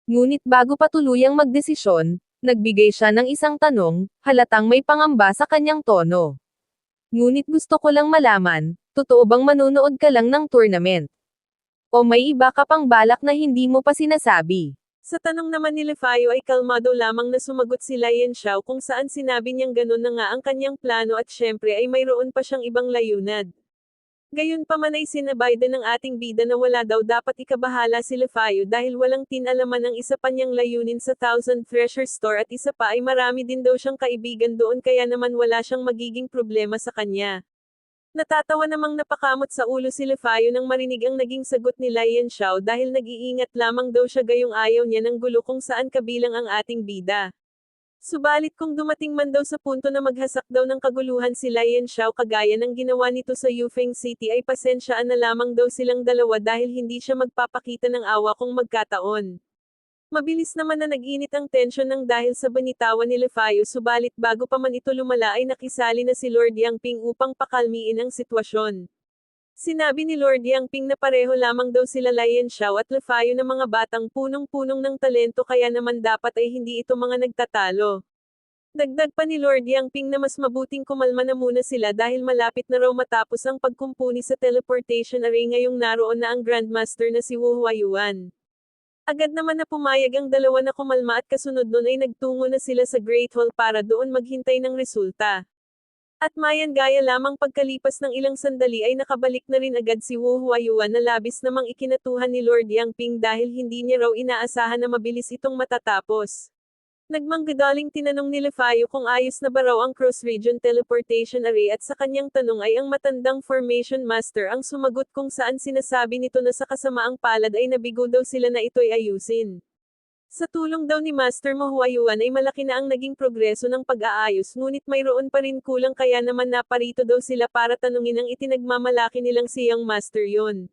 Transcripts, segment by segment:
Ngunit bago pa tuluyang magdesisyon, nagbigay siya ng isang tanong, halatang may pangamba sa kanyang tono. Ngunit gusto ko lang malaman, totoo bang manonood ka lang ng tournament? O may iba ka pang balak na hindi mo pa sinasabi? Sa tanong naman ni Lefayo ay kalmado lamang na sumagot si Lian Xiao kung saan sinabi niyang ganun na nga ang kanyang plano at syempre ay mayroon pa siyang ibang layunan. Gayunpaman ay sinabay din ng ating bida na wala daw dapat ikabahala si Lefayo dahil walang tinalaman ang isa pa niyang layunin sa Thousand Treasure Store at isa pa ay marami din daw siyang kaibigan doon kaya naman wala siyang magiging problema sa kanya. Natatawa namang napakamot sa ulo si Lefayo nang marinig ang naging sagot ni Lian Xiao dahil nag-iingat lamang daw siya gayong ayaw niya ng gulo kung saan kabilang ang ating bida. Subalit kung dumating man daw sa punto na maghasak daw ng kaguluhan si Lian Xiao kagaya ng ginawa nito sa Yufeng City ay pasensyaan na lamang daw silang dalawa dahil hindi siya magpapakita ng awa kung magkataon. Mabilis naman na nag-init ang tensyon ng dahil sa banitawan ni Lefayo subalit bago pa man ito lumala ay nakisali na si Lord Yangping upang pakalmiin ang sitwasyon. Sinabi ni Lord Yangping na pareho lamang daw sila Lian Xiao at Lefayo na mga batang punong-punong ng talento kaya naman dapat ay hindi ito mga nagtatalo. Dagdag pa ni Lord Yangping na mas mabuting kumalma na muna sila dahil malapit na raw matapos ang pagkumpuni sa teleportation array ngayong naroon na ang Grandmaster na si Wu Huayuan. Agad naman na pumayag ang dalawa na kumalma at kasunod nun ay nagtungo na sila sa Great Hall para doon maghintay ng resulta. At mayan gaya lamang pagkalipas ng ilang sandali ay nakabalik na rin agad si Wu Huayuan na labis namang ikinatuhan ni Lord Yangping dahil hindi niya raw inaasahan na mabilis itong matatapos. Nagmanggagaling tinanong ni Lefayo kung ayos na ba raw ang cross-region teleportation array at sa kanyang tanong ay ang matandang formation master ang sumagot kung saan sinasabi nito na sa kasamaang palad ay nabigo daw sila na ito'y ayusin. Sa tulong daw ni Master Mo Huayuan ay malaki na ang naging progreso ng pag-aayos ngunit mayroon pa rin kulang kaya naman naparito daw sila para tanungin ang itinagmamalaki nilang si Young Master yon.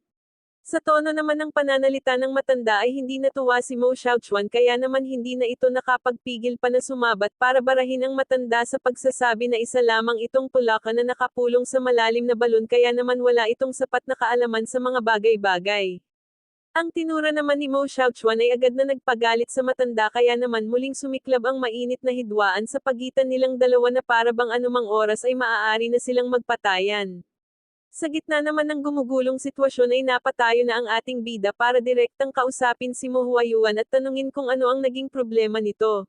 Sa tono naman ng pananalita ng matanda ay hindi natuwa si Mo Xiaochuan kaya naman hindi na ito nakapagpigil pa na sumabat para barahin ang matanda sa pagsasabi na isa lamang itong pulaka na nakapulong sa malalim na balon kaya naman wala itong sapat na kaalaman sa mga bagay-bagay. Ang tinura naman ni Mo Xiaochuan ay agad na nagpagalit sa matanda kaya naman muling sumiklab ang mainit na hidwaan sa pagitan nilang dalawa na para bang anumang oras ay maaari na silang magpatayan. Sa gitna naman ng gumugulong sitwasyon ay napatayo na ang ating bida para direktang kausapin si Mo Huayuan at tanungin kung ano ang naging problema nito.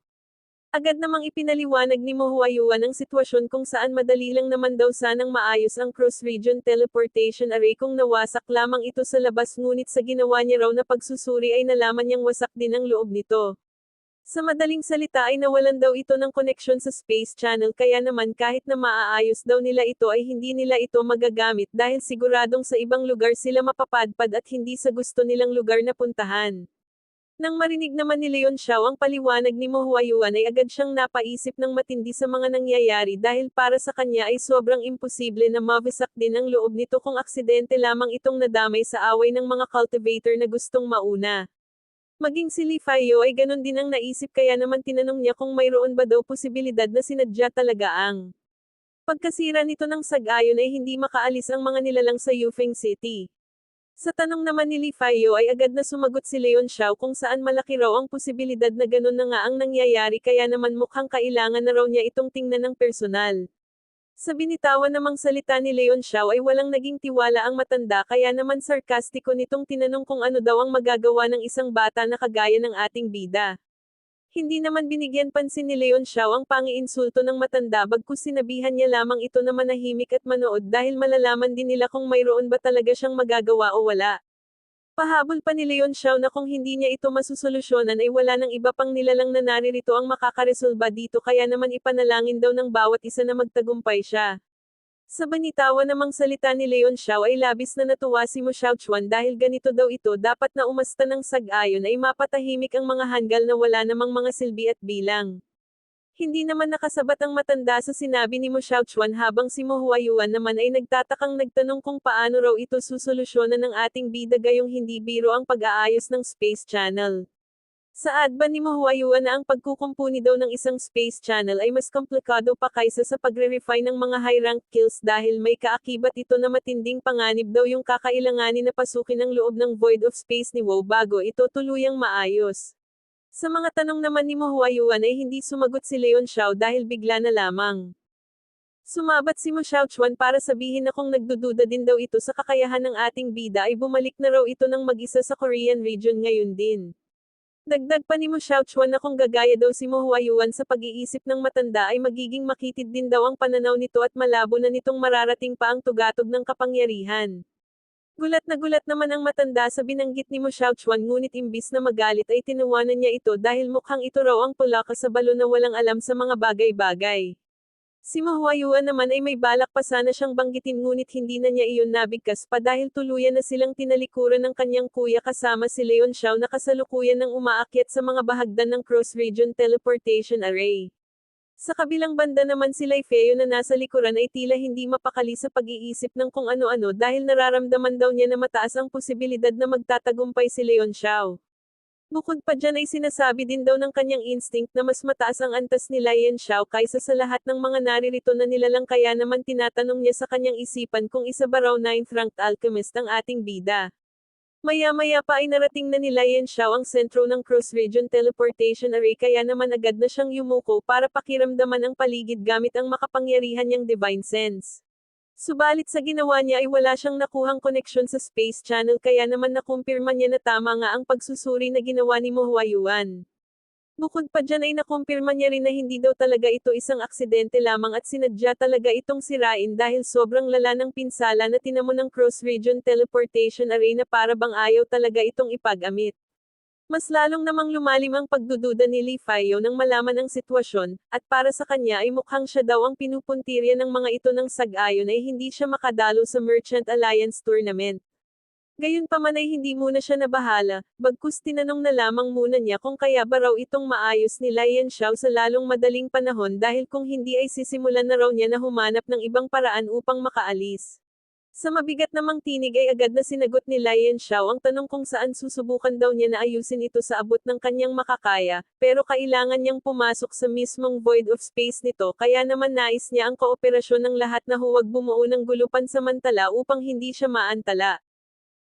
Agad namang ipinaliwanag ni Mo Huayuan ang sitwasyon kung saan madali lang naman daw sanang maayos ang cross-region teleportation array kung nawasak lamang ito sa labas ngunit sa ginawa niya raw na pagsusuri ay nalaman niyang wasak din ang loob nito. Sa madaling salita ay nawalan daw ito ng koneksyon sa Space Channel kaya naman kahit na maaayos daw nila ito ay hindi nila ito magagamit dahil siguradong sa ibang lugar sila mapapadpad at hindi sa gusto nilang lugar na puntahan. Nang marinig naman ni Leon Xiao ang paliwanag ni Mo Huayuan ay agad siyang napaisip ng matindi sa mga nangyayari dahil para sa kanya ay sobrang imposible na mabisak din ang loob nito kung aksidente lamang itong nadamay sa away ng mga cultivator na gustong mauna. Maging si Li Faiyo ay ganun din ang naisip kaya naman tinanong niya kung mayroon ba daw posibilidad na sinadya talaga ang pagkasira nito ng sag-ayon ay hindi makaalis ang mga nilalang sa Yufeng City. Sa tanong naman ni Li Faiyo ay agad na sumagot si Leon Xiao kung saan malaki raw ang posibilidad na ganun na nga ang nangyayari kaya naman mukhang kailangan na raw niya itong tingnan ng personal. Sa binitawan namang salita ni Leon Xiao ay walang naging tiwala ang matanda kaya naman sarkastiko nitong tinanong kung ano daw ang magagawa ng isang bata na kagaya ng ating bida. Hindi naman binigyan pansin ni Leon Xiao ang pangiinsulto ng matanda bagkus sinabihan niya lamang ito na manahimik at manood dahil malalaman din nila kung mayroon ba talaga siyang magagawa o wala. Pahabol pa ni Leon Xiao na kung hindi niya ito masusolusyonan ay wala nang iba pang nilalang na naririto ang makakaresolba dito kaya naman ipanalangin daw ng bawat isa na magtagumpay siya. Sa banitawan namang salita ni Leon Xiao ay labis na natuwa si Mo Xiaochuan dahil ganito daw ito dapat na umasta ng sag-ayon ay mapatahimik ang mga hanggal na wala namang mga silbi at bilang. Hindi naman nakasabat ang matanda sa sinabi ni Mo Xiaochuan habang si Mo Huayuan naman ay nagtatakang nagtanong kung paano raw ito susolusyonan ng ating bida gayong hindi biro ang pag-aayos ng Space Channel. Saad ba ni Mo Huayuan na ang pagkukumpuni daw ng isang Space Channel ay mas komplikado pa kaysa sa pagre-refine ng mga high-rank kills dahil may kaakibat ito na matinding panganib daw yung kakailanganin na pasukin ang loob ng Void of Space ni WoW bago ito tuluyang maayos. Sa mga tanong naman ni Mo Huayuan ay hindi sumagot si Leon Xiao dahil bigla na lamang. Sumabat si Mo Xiaochuan para sabihin na kung nagdududa din daw ito sa kakayahan ng ating bida ay bumalik na raw ito ng mag-isa sa Korean region ngayon din. Dagdag pa ni Mo Xiaochuan na kung gagaya daw si Mo Huayuan sa pag-iisip ng matanda ay magiging makitid din daw ang pananaw nito at malabo na nitong mararating pa ang tugatog ng kapangyarihan. Gulat na gulat naman ang matanda sa binanggit ni Mo Xiaochuan ngunit imbis na magalit ay tinawanan niya ito dahil mukhang ito raw ang pulaka sa balo na walang alam sa mga bagay-bagay. Si Mo Huayuan naman ay may balak pa sana siyang banggitin ngunit hindi na niya iyon nabigkas pa dahil tuluyan na silang tinalikuran ng kanyang kuya kasama si Leon Xiao na kasalukuyan ng umaakyat sa mga bahagdan ng Cross Region Teleportation Array. Sa kabilang banda naman si Lai Feo na nasa likuran ay tila hindi mapakali sa pag-iisip ng kung ano-ano dahil nararamdaman daw niya na mataas ang posibilidad na magtatagumpay si Leon Xiao. Bukod pa dyan ay sinasabi din daw ng kanyang instinct na mas mataas ang antas ni Lian Xiao kaysa sa lahat ng mga naririto na nilalang kaya naman tinatanong niya sa kanyang isipan kung isa ba raw 9th ranked alchemist ang ating bida. Maya-maya pa ay narating na ni Lian Xiao ang sentro ng Cross Region Teleportation Array kaya naman agad na siyang yumuko para pakiramdaman ang paligid gamit ang makapangyarihan niyang Divine Sense. Subalit sa ginawa niya ay wala siyang nakuhang koneksyon sa Space Channel kaya naman nakumpirma niya na tama nga ang pagsusuri na ginawa ni Mo Huayuan. Bukod pa dyan ay nakumpirma niya rin na hindi daw talaga ito isang aksidente lamang at sinadya talaga itong sirain dahil sobrang lala ng pinsala na tinamo ng Cross Region Teleportation Array na para bang ayaw talaga itong ipag-amit. Mas lalong namang lumalim ang pagdududa ni Li Feo nang malaman ang sitwasyon, at para sa kanya ay mukhang siya daw ang pinupuntirya ng mga ito ng sag-ayon ay hindi siya makadalo sa Merchant Alliance Tournament. Gayunpaman ay hindi muna siya nabahala, bagkus tinanong na lamang muna niya kung kaya ba raw itong maayos ni Lian Xiao sa lalong madaling panahon dahil kung hindi ay sisimulan na raw niya na humanap ng ibang paraan upang makaalis. Sa mabigat namang tinig ay agad na sinagot ni Lian Xiao ang tanong kung saan susubukan daw niya na ayusin ito sa abot ng kanyang makakaya, pero kailangan niyang pumasok sa mismong void of space nito kaya naman nais niya ang kooperasyon ng lahat na huwag bumuo ng gulo pansamantala upang hindi siya maantala.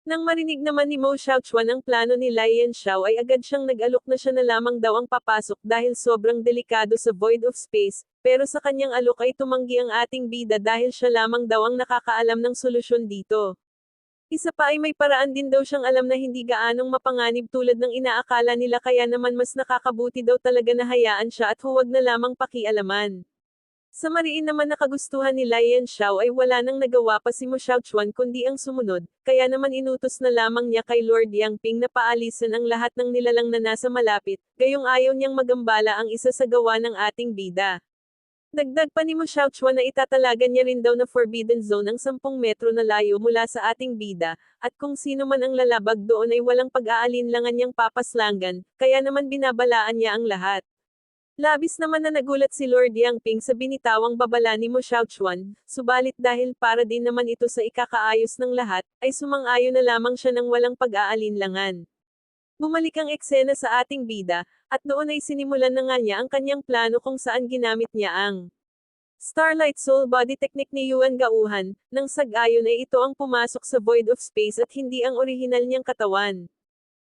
Nang marinig naman ni Mo Xiaochuan ang plano ni Lian Xiao ay agad siyang nag-alok na siya na lamang daw ang papasok dahil sobrang delikado sa void of space, pero sa kanyang alok ay tumanggi ang ating bida dahil siya lamang daw ang nakakaalam ng solusyon dito. Isa pa ay may paraan din daw siyang alam na hindi gaanong mapanganib tulad ng inaakala nila kaya naman mas nakakabuti daw talaga na hayaan siya at huwag na lamang pakialaman. Sa mariin naman na kagustuhan ni Lian Xiao ay wala nang nagawa pa si Mo Xiaochuan kundi ang sumunod, kaya naman inutos na lamang niya kay Lord Yangping na paalisan ang lahat ng nilalang na nasa malapit, gayong ayaw niyang magambala ang isa sa gawa ng ating bida. Dagdag pa ni Mo Xiaochuan na itatalagan niya rin daw na Forbidden Zone ang 10 metro na layo mula sa ating bida, at kung sino man ang lalabag doon ay walang pag-aalinlangan niyang papaslangan, kaya naman binabalaan niya ang lahat. Labis naman na nagulat si Lord Yangping sa binitawang babala ni Mo Xiaochuan, subalit dahil para din naman ito sa ikakaayos ng lahat, ay sumang-ayon na lamang siya ng walang pag-aalinlangan. Bumalik ang eksena sa ating bida, at doon ay sinimulan na nga niya ang kanyang plano kung saan ginamit niya ang Starlight Soul Body Technique ni Yuan Gauhan, nang sag-ayon ay ito ang pumasok sa Void of Space at hindi ang orihinal niyang katawan.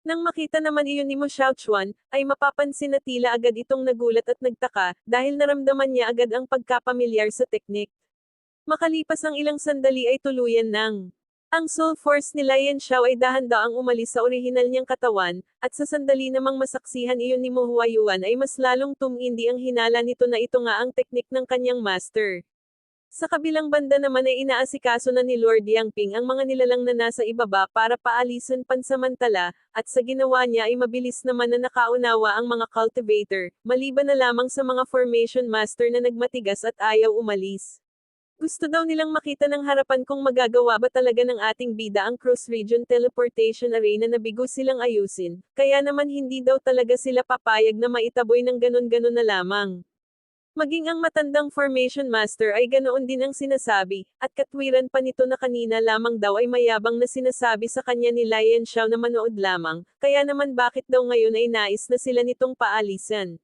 Nang makita naman iyon ni Mo Xiaochuan, ay mapapansin na tila agad itong nagulat at nagtaka, dahil naramdaman niya agad ang pagkapamilyar sa teknik. Makalipas ang ilang sandali ay tuluyan ng ang soul force ni Lian Xiao ay dahan-daang umalis sa orihinal niyang katawan, at sa sandali namang masaksihan iyon ni Mo Huayuan ay mas lalong tumindi ang hinala nito na ito nga ang teknik ng kanyang master. Sa kabilang banda naman ay inaasikaso na ni Lord Yangping ang mga nilalang na nasa ibaba para paalisan pansamantala, at sa ginawa niya ay mabilis naman na nakaunawa ang mga cultivator, maliban na lamang sa mga formation master na nagmatigas at ayaw umalis. Gusto daw nilang makita ng harapan kung magagawa ba talaga ng ating bida ang Cross Region Teleportation Array na nabigo silang ayusin, kaya naman hindi daw talaga sila papayag na maitaboy ng ganon-ganon na lamang. Maging ang matandang formation master ay ganoon din ang sinasabi, at katwiran pa nito na kanina lamang daw ay mayabang na sinasabi sa kanya ni Lian Xiao na manood lamang, kaya naman bakit daw ngayon ay nais na sila nitong paalisan.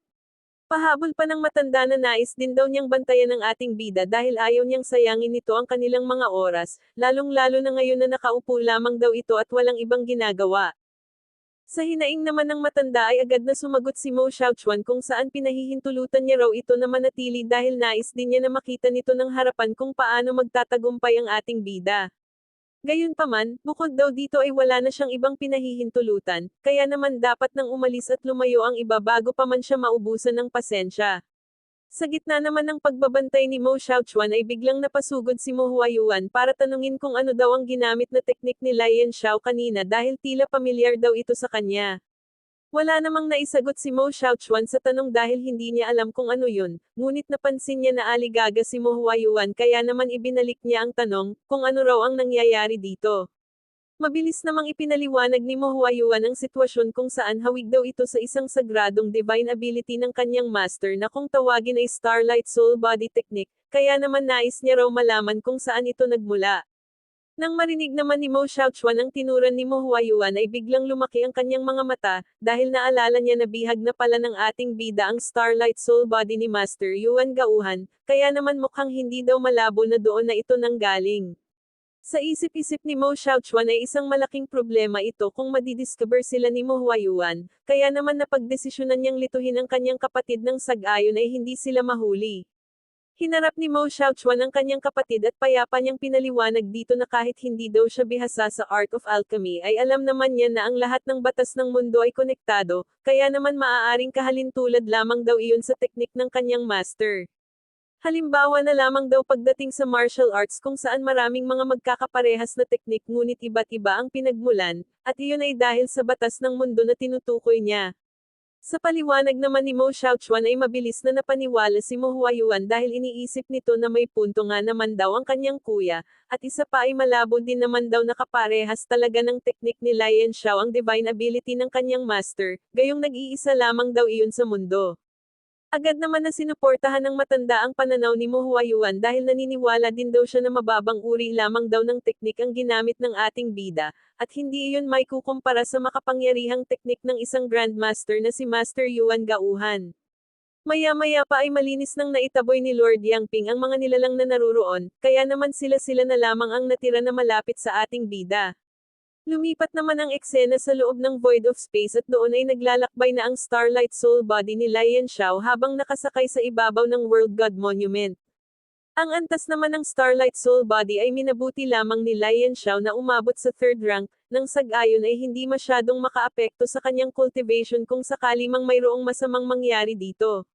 Pahabol pa ng matanda na nais din daw niyang bantayan ng ating bida dahil ayaw niyang sayangin nito ang kanilang mga oras, lalong-lalo na ngayon na nakaupo lamang daw ito at walang ibang ginagawa. Sa hinaing naman ng matanda ay agad na sumagot si Mo Xiaochuan kung saan pinahihintulutan niya raw ito na manatili dahil nais din niya na makita nito ng harapan kung paano magtatagumpay ang ating bida. Gayunpaman, bukod daw dito ay wala na siyang ibang pinahihintulutan, kaya naman dapat nang umalis at lumayo ang iba bago pa man siya maubusan ng pasensya. Sa gitna naman ng pagbabantay ni Mo Xiaochuan ay biglang napasugod si Mo Huayuan para tanungin kung ano daw ang ginamit na teknik ni Lian Xiao kanina dahil tila pamilyar daw ito sa kanya. Wala namang naisagot si Mo Xiaochuan sa tanong dahil hindi niya alam kung ano yun, ngunit napansin niya na aligaga si Mo Huayuan kaya naman ibinalik niya ang tanong, kung ano raw ang nangyayari dito. Mabilis namang ipinaliwanag ni Mo Huayuan ang sitwasyon kung saan hawig daw ito sa isang sagradong divine ability ng kanyang master na kung tawagin ay Starlight Soul Body Technique, kaya naman nais niya raw malaman kung saan ito nagmula. Nang marinig naman ni Mo Xiaochuan ang tinuran ni Mo Huayuan ay biglang lumaki ang kanyang mga mata, dahil naalala niya na bihag na pala ng ating bida ang Starlight Soul Body ni Master Yuan Gauhan, kaya naman mukhang hindi daw malabo na doon na ito nanggaling. Sa isip-isip ni Mo Xiaochuan ay isang malaking problema ito kung madidiscover sila ni Mo Huayuan, kaya naman napagdesisyonan niyang lituhin ang kanyang kapatid ng sag-ayon ay hindi sila mahuli. Hinarap ni Mo Xiaochuan ang kanyang kapatid at payapa niyang pinaliwanag dito na kahit hindi daw siya bihasa sa art of alchemy ay alam naman niya na ang lahat ng batas ng mundo ay konektado, kaya naman maaaring kahalintulad lamang daw iyon sa teknik ng kanyang master. Halimbawa na lamang daw pagdating sa martial arts kung saan maraming mga magkakaparehas na teknik ngunit iba't iba ang pinagmulan, at iyon ay dahil sa batas ng mundo na tinutukoy niya. Sa paliwanag naman ni Mo Xiaochuan ay mabilis na napaniwala si Mo Huayuan dahil iniisip nito na may punto nga naman daw ang kanyang kuya, at isa pa ay malabo din naman daw nakaparehas talaga ng teknik ni Lian Xiao ang divine ability ng kanyang master, gayong nag-iisa lamang daw iyon sa mundo. Agad naman na sinuportahan ng matanda ang pananaw ni Mo Huayuan dahil naniniwala din daw siya na mababang uri lamang daw ng teknik ang ginamit ng ating bida, at hindi iyon may kukumpara sa makapangyarihang teknik ng isang Grandmaster na si Master Yuan Gauhan. Maya-maya pa ay malinis nang naitaboy ni Lord Yangping ang mga nilalang na naruroon, kaya naman sila-sila na lamang ang natira na malapit sa ating bida. Lumipat naman ang eksena sa loob ng Void of Space at doon ay naglalakbay na ang Starlight Soul Body ni Lian Xiao habang nakasakay sa ibabaw ng World God Monument. Ang antas naman ng Starlight Soul Body ay minabuti lamang ni Lian Xiao na umabot sa third rank, nang sag-ayon ay hindi masyadong makaapekto sa kanyang cultivation kung sakali mang mayroong masamang mangyari dito.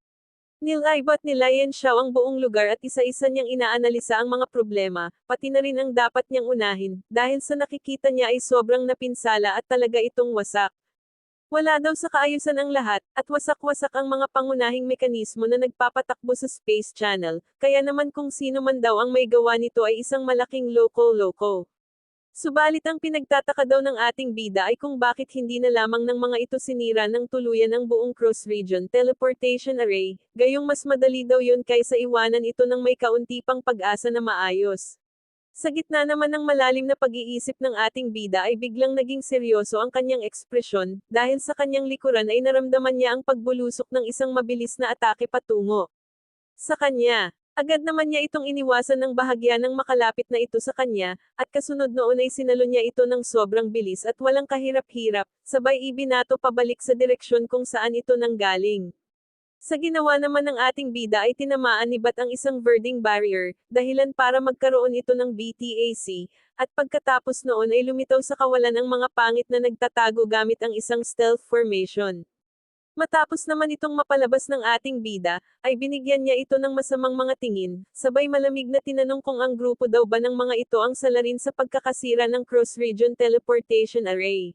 Nilibot ni Lian Xiao ang buong lugar at isa-isa niyang inaanalisa ang mga problema, pati na rin ang dapat niyang unahin, dahil sa nakikita niya ay sobrang napinsala at talaga itong wasak. Wala daw sa kaayusan ang lahat, at wasak-wasak ang mga pangunahing mekanismo na nagpapatakbo sa Space Channel, kaya naman kung sino man daw ang may gawa nito ay isang malaking loko-loko. Subalit ang pinagtataka daw ng ating bida ay kung bakit hindi na lamang ng mga ito sinira ng tuluyan ang buong cross-region teleportation array, gayong mas madali daw yun kaysa iwanan ito ng may kaunti pang pag-asa na maayos. Sa gitna naman ng malalim na pag-iisip ng ating bida ay biglang naging seryoso ang kanyang ekspresyon, dahil sa kanyang likuran ay naramdaman niya ang pagbulusok ng isang mabilis na atake patungo sa kanya. Agad naman niya itong iniwasan ng bahagya nang makalapit na ito sa kanya, at kasunod noon ay sinalo niya ito ng sobrang bilis at walang kahirap-hirap, sabay ibinato pabalik sa direksyon kung saan ito nanggaling. Sa ginawa naman ng ating bida ay tinamaan ni Bat ang isang verding barrier, dahilan para magkaroon ito ng BTAC, at pagkatapos noon ay lumitaw sa kawalan ang mga pangit na nagtatago gamit ang isang stealth formation. Matapos naman itong mapalabas ng ating bida, ay binigyan niya ito ng masamang mga tingin, sabay malamig na tinanong kung ang grupo daw ba ng mga ito ang salarin sa pagkakasira ng cross-region teleportation array.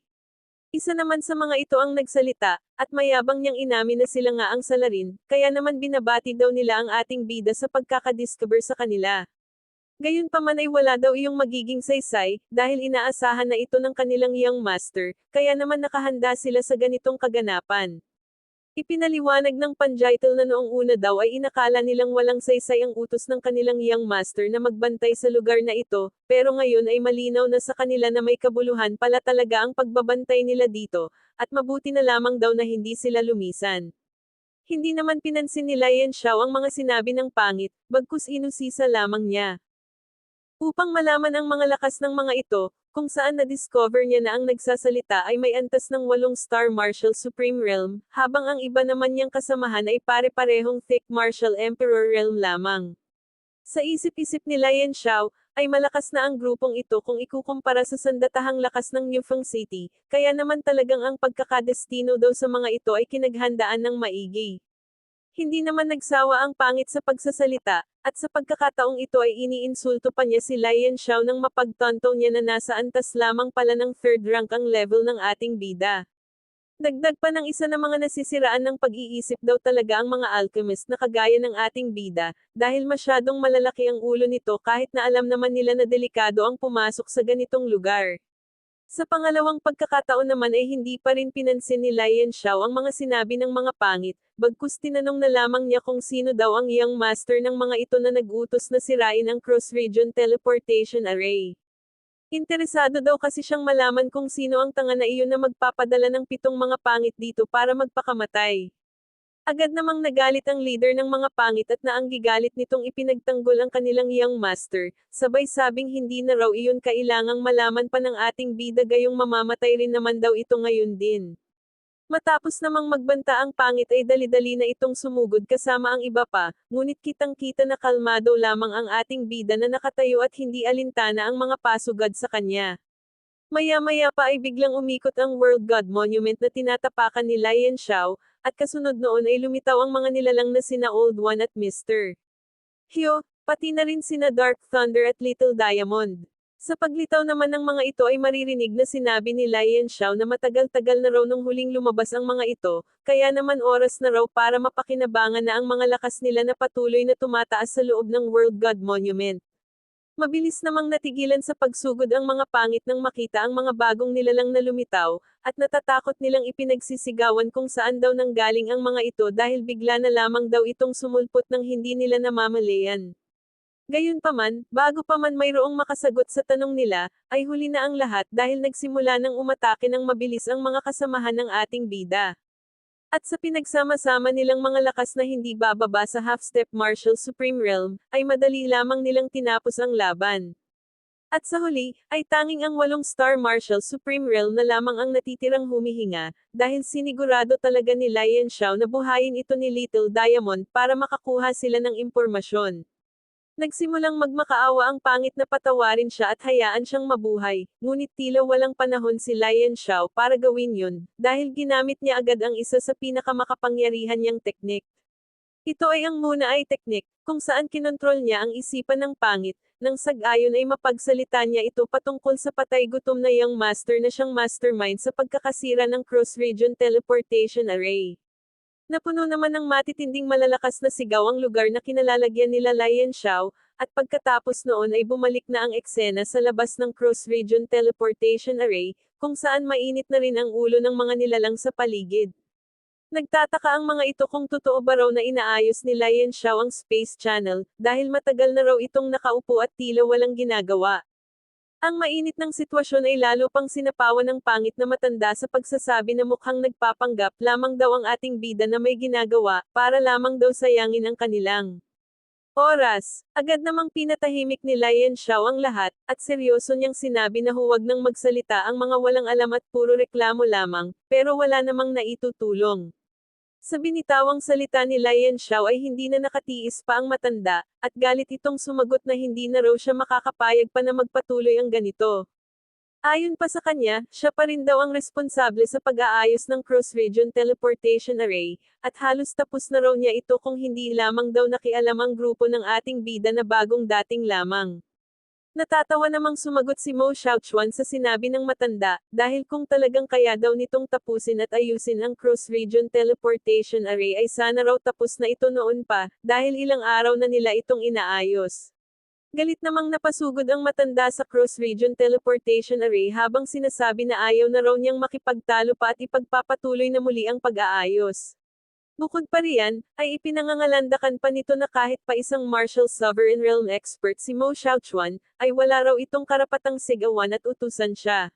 Isa naman sa mga ito ang nagsalita, at mayabang niyang inamin na sila nga ang salarin, kaya naman binabati daw nila ang ating bida sa pagkakadiscover sa kanila. Gayunpaman ay wala daw iyong magiging saysay, dahil inaasahan na ito ng kanilang young master, kaya naman nakahanda sila sa ganitong kaganapan. Ipinaliwanag ng Panjaital na noong una daw ay inakala nilang walang saysay ang utos ng kanilang young master na magbantay sa lugar na ito, pero ngayon ay malinaw na sa kanila na may kabuluhan pala talaga ang pagbabantay nila dito, at mabuti na lamang daw na hindi sila lumisan. Hindi naman pinansin ni Lian Xiao ang mga sinabi ng pangit, bagkus inusisa lamang niya. Upang malaman ang mga lakas ng mga ito, kung saan na-discover niya na ang nagsasalita ay may antas ng 8 Star Martial Supreme Realm, habang ang iba naman niyang kasamahan ay pare-parehong Thick Martial Emperor Realm lamang. Sa isip-isip ni Lian Xiao, ay malakas na ang grupong ito kung ikukumpara sa sandatahang lakas ng Yufeng City, kaya naman talagang ang pagkakadestino daw sa mga ito ay kinaghandaan ng maigi. Hindi naman nagsawa ang pangit sa pagsasalita, at sa pagkakataong ito ay iniinsulto pa niya si Lian Xiao nang mapagtanto niya na nasa antas lamang pala ng 3rd rank ang level ng ating bida. Dagdag pa ng isa na mga nasisiraan ng pag-iisip daw talaga ang mga alchemist na kagaya ng ating bida, dahil masyadong malalaki ang ulo nito kahit na alam naman nila na delikado ang pumasok sa ganitong lugar. Sa pangalawang pagkakataon naman ay hindi pa rin pinansin ni Lian Xiao ang mga sinabi ng mga pangit, bagkus tinanong na lamang niya kung sino daw ang young master ng mga ito na nag-utos na sirain ang cross-region teleportation array. Interesado daw kasi siyang malaman kung sino ang tanga na iyon na magpapadala ng 7 mga pangit dito para magpakamatay. Agad namang nagalit ang leader ng mga pangit at naanggigalit nitong ipinagtanggol ang kanilang young master, sabay sabing hindi na raw iyon kailangang malaman pa ng ating bida gayong mamamatay rin naman daw ito ngayon din. Matapos namang magbanta ang pangit ay dali-dali na itong sumugod kasama ang iba pa, ngunit kitang-kita na kalmado lamang ang ating bida na nakatayo at hindi alintana ang mga pasugad sa kanya. Maya-maya pa ay biglang umikot ang World God Monument na tinatapakan ni Lian Xiao, at kasunod noon ay lumitaw ang mga nilalang na sina Old One at Mr. Hyo, pati na rin sina Dark Thunder at Little Diamond. Sa paglitaw naman ng mga ito ay maririnig na sinabi ni Lian Xiao na matagal-tagal na raw nung huling lumabas ang mga ito, kaya naman oras na raw para mapakinabangan na ang mga lakas nila na patuloy na tumataas sa loob ng World God Monument. Mabilis namang natigilan sa pagsugod ang mga pangit nang makita ang mga bagong nilalang na lumitaw, at natatakot nilang ipinagsisigawan kung saan daw nanggaling ang mga ito dahil bigla na lamang daw itong sumulpot ng hindi nila namamalayan. Gayunpaman, bago pa man mayroong makasagot sa tanong nila, ay huli na ang lahat dahil nagsimula ng umatake ng mabilis ang mga kasamahan ng ating bida. At sa pinagsama-sama nilang mga lakas na hindi bababa sa half-step martial supreme realm, ay madali lamang nilang tinapos ang laban. At sa huli, ay tanging ang 8 Star Martial Supreme Realm na lamang ang natitirang humihinga, dahil sinigurado talaga ni Lian Xiao na buhayin ito ni Little Diamond para makakuha sila ng impormasyon. Nagsimulang magmakaawa ang pangit na patawarin siya at hayaan siyang mabuhay, ngunit tila walang panahon si Lian Xiao para gawin yun, dahil ginamit niya agad ang isa sa pinakamakapangyarihan niyang teknik. Ito ay ang muna ay teknik, kung saan kinontrol niya ang isipan ng pangit, nang sag-ayon ay mapagsalita niya ito patungkol sa patay gutom na young master na siyang mastermind sa pagkakasira ng cross-region teleportation array. Napuno naman ng matitinding malalakas na sigaw ang lugar na kinalalagyan nila Lian Xiao, at pagkatapos noon ay bumalik na ang eksena sa labas ng cross-region teleportation array, kung saan mainit na rin ang ulo ng mga nilalang sa paligid. Nagtataka ang mga ito kung totoo ba raw na inaayos ni Lian Xiao ang Space Channel, dahil matagal na raw itong nakaupo at tila walang ginagawa. Ang mainit ng sitwasyon ay lalo pang sinapawan ng pangit na matanda sa pagsasabi na mukhang nagpapanggap lamang daw ang ating bida na may ginagawa, para lamang daw sayangin ang kanilang oras. Agad namang pinatahimik ni Lian Xiao ang lahat, at seryoso niyang sinabi na huwag nang magsalita ang mga walang alam at puro reklamo lamang, pero wala namang naitutulong. Sa binitawang salita ni Lian Xiao ay hindi na nakatiis pa ang matanda, at galit itong sumagot na hindi na raw siya makakapayag pa na magpatuloy ang ganito. Ayon pa sa kanya, siya pa rin daw ang responsable sa pag-aayos ng cross-region teleportation array, at halos tapos na raw niya ito kung hindi lamang daw nakialam ang grupo ng ating bida na bagong dating lamang. Natatawa namang sumagot si Mo Xiaochuan sa sinabi ng matanda, dahil kung talagang kaya daw nitong tapusin at ayusin ang cross-region teleportation array ay sana raw tapos na ito noon pa, dahil ilang araw na nila itong inaayos. Galit namang napasugod ang matanda sa cross-region teleportation array habang sinasabi na ayaw na raw niyang makipagtalo pa at ipagpapatuloy na muli ang pag-aayos. Bukod pa riyan, ay ipinangangalandakan pa nito na kahit pa isang martial sovereign realm expert si Mo Xiaochuan, ay wala raw itong karapatang sigawan at utusan siya.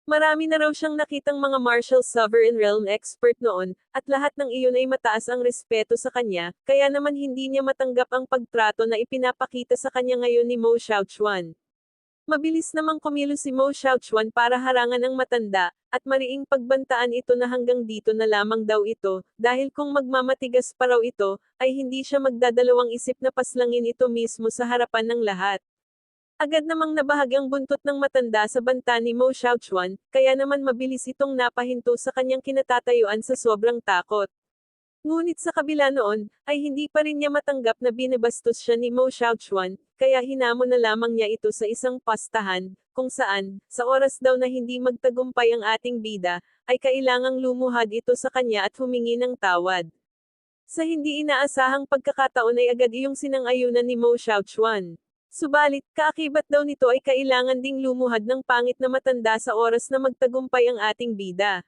Marami na raw siyang nakitang mga martial sovereign realm expert noon, at lahat ng iyon ay mataas ang respeto sa kanya, kaya naman hindi niya matanggap ang pagtrato na ipinapakita sa kanya ngayon ni Mo Xiaochuan. Mabilis namang kumilos si Mo Xiaochuan para harangan ang matanda, at mariing pagbantaan ito na hanggang dito na lamang daw ito, dahil kung magmamatigas pa raw ito, ay hindi siya magdadalawang isip na paslangin ito mismo sa harapan ng lahat. Agad namang nabahag ang buntot ng matanda sa banta ni Mo Xiaochuan, kaya naman mabilis itong napahinto sa kanyang kinatatayuan sa sobrang takot. Ngunit sa kabila noon, ay hindi pa rin niya matanggap na binabastos siya ni Mo Xiaochuan, kaya hinamon na lamang niya ito sa isang pastahan, kung saan, sa oras daw na hindi magtagumpay ang ating bida, ay kailangang lumuhad ito sa kanya at humingi ng tawad. Sa hindi inaasahang pagkakataon ay agad iyong sinang-ayunan ni Mo Xiaochuan. Subalit, kaakibat daw nito ay kailangan ding lumuhad ng pangit na matanda sa oras na magtagumpay ang ating bida.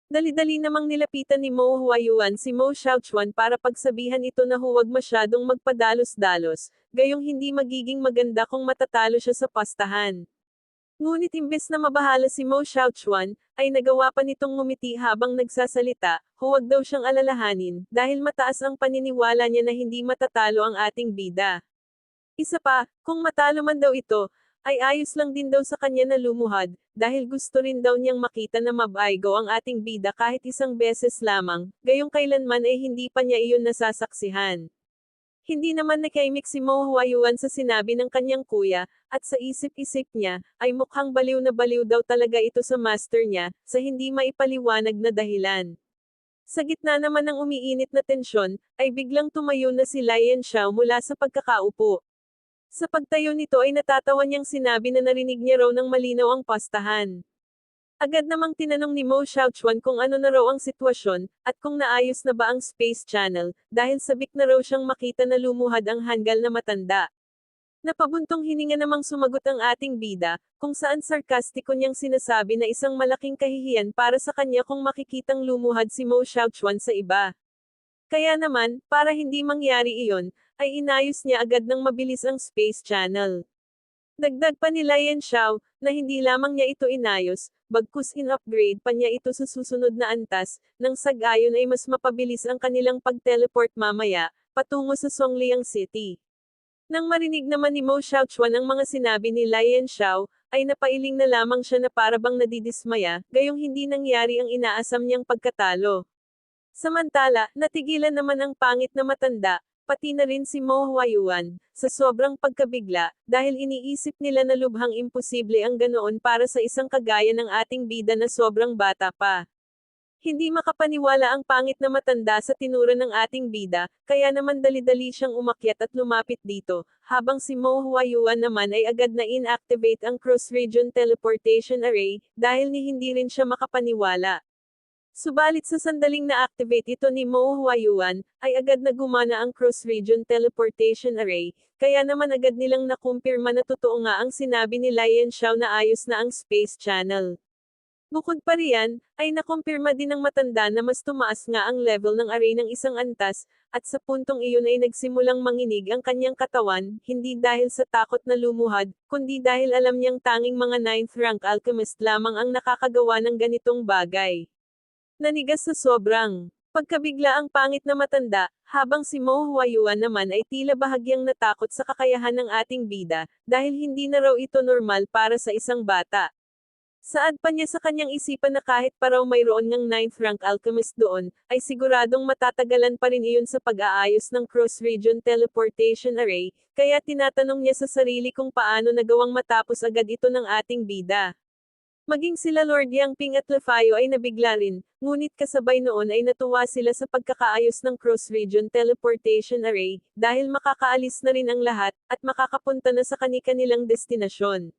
Dali-dali namang nilapitan ni Mo Huayuan si Mo Xiaochuan para pagsabihan ito na huwag masyadong magpadalos-dalos, gayong hindi magiging maganda kung matatalo siya sa pastahan. Ngunit imbes na mabahala si Mo Xiaochuan, ay nagawa pa nitong ngumiti habang nagsasalita, huwag daw siyang alalahanin, dahil mataas ang paniniwala niya na hindi matatalo ang ating bida. Isa pa, kung matalo man daw ito, ay ayos lang din daw sa kanya na lumuhad, dahil gusto rin daw niyang makita na mabaygo ang ating bida kahit isang beses lamang, gayong kailanman ay hindi pa niya iyon nasasaksihan. Hindi naman nakaimik si Mo Huayuan sa sinabi ng kanyang kuya, at sa isip-isip niya, ay mukhang baliw na baliw daw talaga ito sa master niya, sa hindi maipaliwanag na dahilan. Sa gitna naman ng umiinit na tensyon, ay biglang tumayo na si Lian Xiao mula sa pagkakaupo. Sa pagtayo nito ay natatawa niyang sinabi na narinig niya raw ng malinaw ang pastahan. Agad namang tinanong ni Mo Xiaochuan kung ano na raw ang sitwasyon, at kung naayos na ba ang Space Channel, dahil sabik na raw siyang makita na lumuhad ang hanggal na matanda. Napabuntong hininga namang sumagot ang ating bida, kung saan sarkastiko niyang sinasabi na isang malaking kahihiyan para sa kanya kung makikitang lumuhad si Mo Xiaochuan sa iba. Kaya naman, para hindi mangyari iyon, ay inayos niya agad ng mabilis ang Space Channel. Dagdag pa ni Lian Xiao, na hindi lamang niya ito inayos, bagkus in-upgrade pa niya ito sa susunod na antas, nang sag-ayon ay mas mapabilis ang kanilang pag-teleport mamaya, patungo sa Songliang City. Nang marinig naman ni Mo Xiaochuan ang mga sinabi ni Lian Xiao, ay napailing na lamang siya na parabang nadidismaya, gayong hindi nangyari ang inaasam niyang pagkatalo. Samantala, natigilan naman ang pangit na matanda, pati na rin si Mo Huayuan, sa sobrang pagkabigla, dahil iniisip nila na lubhang imposible ang ganoon para sa isang kagaya ng ating bida na sobrang bata pa. Hindi makapaniwala ang pangit na matanda sa tinura ng ating bida, kaya naman dali-dali siyang umakyat at lumapit dito, habang si Mo Huayuan naman ay agad na inactivate ang cross-region teleportation array, dahil ni hindi rin siya makapaniwala. Subalit sa sandaling na-activate ito ni Mo Huayuan, ay agad na gumana ang cross-region teleportation array, kaya naman agad nilang nakumpirma na totoo nga ang sinabi ni Lian Xiao na ayos na ang Space Channel. Bukod pa riyan, ay nakumpirma din ng matanda na mas tumaas nga ang level ng array ng isang antas, at sa puntong iyon ay nagsimulang manginig ang kanyang katawan, hindi dahil sa takot na lumuhad, kundi dahil alam niyang tanging mga 9th rank alchemist lamang ang nakakagawa ng ganitong bagay. Nanigas sa sobrang pagkabigla ang pangit na matanda, habang si Mo Huayuan naman ay tila bahagyang natakot sa kakayahan ng ating bida, dahil hindi na raw ito normal para sa isang bata. Saad pa niya sa kanyang isipan na kahit pa raw mayroon ngang 9th rank alchemist doon, ay siguradong matatagalan pa rin iyon sa pag-aayos ng cross-region teleportation array, kaya tinatanong niya sa sarili kung paano nagawang matapos agad ito ng ating bida. Maging sila Lord Yangping at Lefayo ay nabigla rin, ngunit kasabay noon ay natuwa sila sa pagkakaayos ng cross-region teleportation array, dahil makakaalis na rin ang lahat, at makakapunta na sa kani-kanilang destinasyon.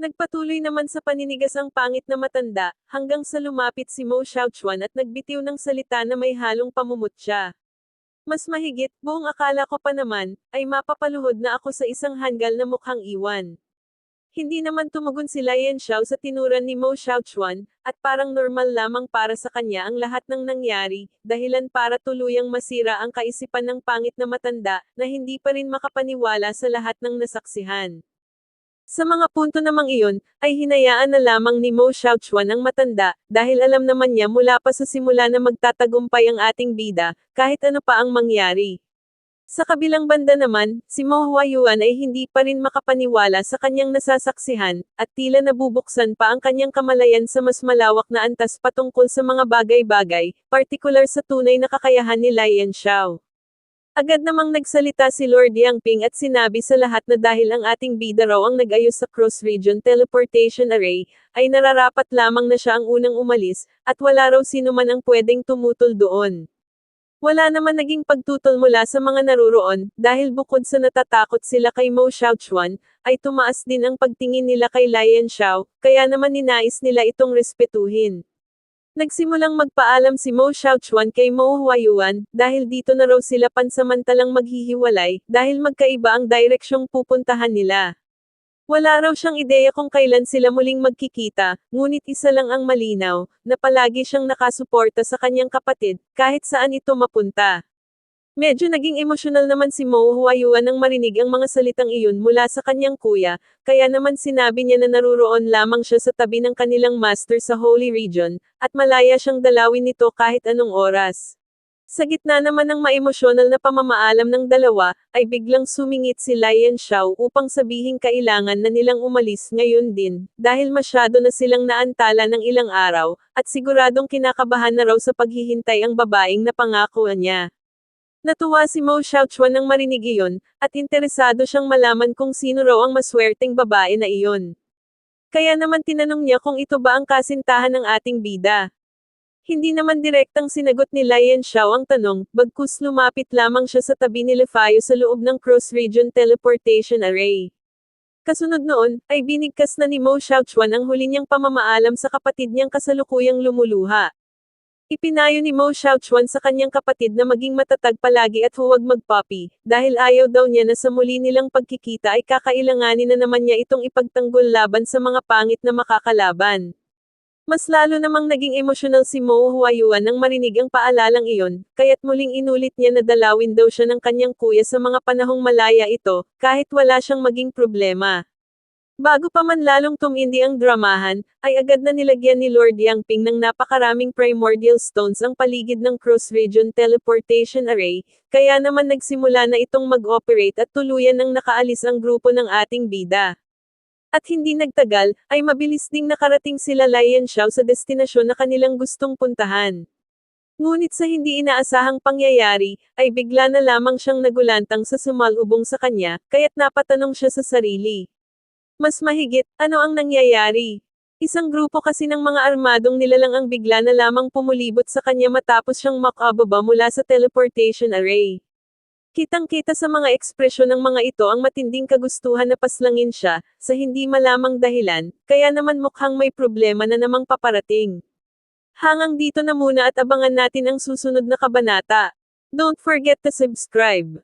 Nagpatuloy naman sa paninigas ang pangit na matanda, hanggang sa lumapit si Mo Xiaochuan at nagbitiw ng salita na may halong pamumutya. Mas mahigit, buong akala ko pa naman, ay mapapaluhod na ako sa isang hanggal na mukhang iwan. Hindi naman tumugon si Lian Xiao sa tinuran ni Mo Xiaochuan, at parang normal lamang para sa kanya ang lahat ng nangyari, dahilan para tuluyang masira ang kaisipan ng pangit na matanda, na hindi pa rin makapaniwala sa lahat ng nasaksihan. Sa mga punto namang iyon, ay hinayaan na lamang ni Mo Xiaochuan ang matanda, dahil alam naman niya mula pa sa simula na magtatagumpay ang ating bida, kahit ano pa ang mangyari. Sa kabilang banda naman, si Mo Huayuan ay hindi pa rin makapaniwala sa kanyang nasasaksihan, at tila nabubuksan pa ang kanyang kamalayan sa mas malawak na antas patungkol sa mga bagay-bagay, partikular sa tunay na kakayahan ni Lai Yanxiao. Agad namang nagsalita si Lord Yangping at sinabi sa lahat na dahil ang ating bida raw ang nag-ayos sa cross-region teleportation array, ay nararapat lamang na siya ang unang umalis, at wala raw sino man ang pwedeng tumutol doon. Wala naman naging pagtutol mula sa mga naruroon, dahil bukod sa natatakot sila kay Mo Xiaochuan, ay tumaas din ang pagtingin nila kay Lai Yanxiao, kaya naman ninais nila itong respetuhin. Nagsimulang magpaalam si Mo Xiaochuan kay Mo Huayuan, dahil dito na raw sila pansamantalang maghihiwalay, dahil magkaiba ang direksyong pupuntahan nila. Wala raw siyang ideya kung kailan sila muling magkikita, ngunit isa lang ang malinaw, na palagi siyang nakasuporta sa kanyang kapatid, kahit saan ito mapunta. Medyo naging emosyonal naman si Mo Huayuan nang marinig ang mga salitang iyon mula sa kanyang kuya, kaya naman sinabi niya na naruroon lamang siya sa tabi ng kanilang master sa Holy Region, at malaya siyang dalawin nito kahit anong oras. Sa gitna naman ng maemosyonal na pamamaalam ng dalawa, ay biglang sumingit si Lai Yanxiao upang sabihing kailangan na nilang umalis ngayon din, dahil masyado na silang naantala ng ilang araw, at siguradong kinakabahan na raw sa paghihintay ang babaeng na pangako niya. Natuwa si Mo Xiaochuan nang marinig iyon, at interesado siyang malaman kung sino raw ang maswerteng babae na iyon. Kaya naman tinanong niya kung ito ba ang kasintahan ng ating bida. Hindi naman direktang sinagot ni Lai Yanxiao ang tanong, bagkus lumapit lamang siya sa tabi ni Lefayo sa loob ng cross-region teleportation array. Kasunod noon, ay binigkas na ni Mo Xiaochuan ang huli niyang pamamaalam sa kapatid niyang kasalukuyang lumuluha. Ipinayo ni Mo Xiaochuan sa kanyang kapatid na maging matatag palagi at huwag magpapi, dahil ayaw daw niya na sa muli nilang pagkikita ay kakailanganin na naman niya itong ipagtanggol laban sa mga pangit na makakalaban. Mas lalo namang naging emosyonal si Mo Huayuan nang marinig ang paalalang iyon, kaya't muling inulit niya na dalawin daw siya ng kanyang kuya sa mga panahong malaya ito, kahit wala siyang maging problema. Bago pa man lalong tumindi ang dramahan, ay agad na nilagyan ni Lord Yangping ng napakaraming primordial stones ang paligid ng cross-region teleportation array, kaya naman nagsimula na itong mag-operate at tuluyan nang nakaalis ang grupo ng ating bida. At hindi nagtagal, ay mabilis ding nakarating sila Lai Yanxiao sa destinasyon na kanilang gustong puntahan. Ngunit sa hindi inaasahang pangyayari, ay bigla na lamang siyang nagulantang sa sumalubong sa kanya, kaya't napatanong siya sa sarili. Mas mahigit, ano ang nangyayari? Isang grupo kasi ng mga armadong nilalang ang bigla na lamang pumulibot sa kanya matapos siyang makababa mula sa teleportation array. Kitang-kita sa mga ekspresyon ng mga ito ang matinding kagustuhan na paslangin siya, sa hindi malamang dahilan, kaya naman mukhang may problema na namang paparating. Hanggang dito na muna at abangan natin ang susunod na kabanata. Don't forget to subscribe.